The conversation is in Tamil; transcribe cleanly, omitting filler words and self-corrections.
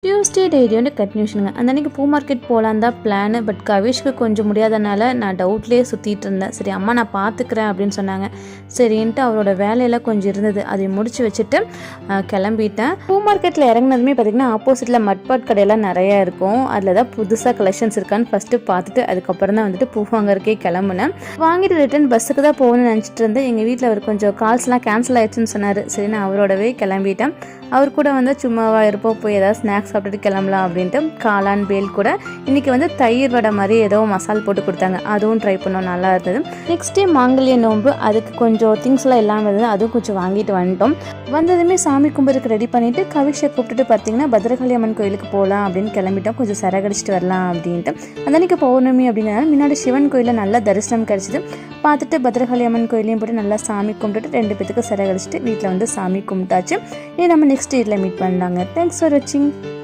டியூஸ்டே டெய்லியோட கன்டினியூஷனுங்க. அந்த அன்றைக்கி பூ மார்க்கெட் போகலான் தான் பிளானு. பட் கவிஷ்க்கு கொஞ்சம் முடியாதனால நான் டவுட்லேயே சுற்றிட்டு இருந்தேன். சரி அம்மா நான் பார்த்துக்கிறேன் அப்படின்னு சொன்னாங்க. சரின்ட்டு அவரோட வேலையெல்லாம் கொஞ்சம் இருந்தது, அதை முடிச்சு வச்சுட்டு கிளம்பிட்டேன். பூ மார்க்கெட்டில் இறங்கினதுமே பார்த்திங்கன்னா ஆப்போசிட்டில் மட்பாட் கடையெல்லாம் நிறையா இருக்கும். அதில் தான் புதுசாக கலெக்ஷன்ஸ் இருக்கான்னு ஃபஸ்ட்டு பார்த்துட்டு அதுக்கப்புறம் தான் வந்துட்டு பூ வாங்கறதுக்கே கிளம்புனேன். வாங்கிட்டு ரிட்டன் பஸ்ஸுக்கு தான் போகணும்னு நினச்சிட்டு இருந்தேன். எங்கள் வீட்டில் அவர் கொஞ்சம் கால்ஸ்லாம் கேன்சல் ஆயிடுச்சுன்னு சொன்னார். சரி நான் அவரோடவே கிளம்பிட்டேன். அவர் கூட வந்து சும்மாவாக இருப்போம், போய் ஏதாவது ஸ்நாக்ஸ் சாப்பிட்டுட்டு கிளம்பலாம் அப்படின்ட்டு காளான் பேல் கூட இன்றைக்கி வந்து தயிர் வடை மாதிரி ஏதோ மசால் போட்டு கொடுத்தாங்க. அதுவும் ட்ரை பண்ணோம், நல்லா இருந்தது. நெக்ஸ்ட் டே மாங்கல்ய நோம்பு, அதுக்கு கொஞ்சம் திங்ஸ்லாம் எல்லாம் இருந்தது, அதுவும் கொஞ்சம் வாங்கிட்டு வந்துட்டோம். வந்ததுமே சாமி கும்பிட்றதுக்கு ரெடி பண்ணிவிட்டு கவிஷை கூப்பிட்டுட்டு பார்த்திங்கன்னா பத்ரகாளி அம்மன் கோயிலுக்கு போகலாம் அப்படின்னு கிளம்பிட்டோம். கொஞ்சம் சரகடிச்சிட்டு வரலாம் அப்படின்ட்டு. அந்த அன்றைக்கி பௌர்ணமி அப்படிங்கிறனால முன்னாடி சிவன் கோயிலில் நல்லா தரிசனம் கிடச்சிது. பார்த்துட்டு பத்ரகாளி அம்மன் கோயிலையும் போட்டு நல்லா சாமி கும்பிட்டுட்டு 2 பேத்துக்கு சரகடிச்சிட்டு வீட்டில் வந்து சாமி கும்பிட்டாச்சு. நம்ம நெக்ஸ்ட் இதில் மீட் பண்ணலாங்க. தேங்க்ஸ் ஃபார் வாட்சிங்.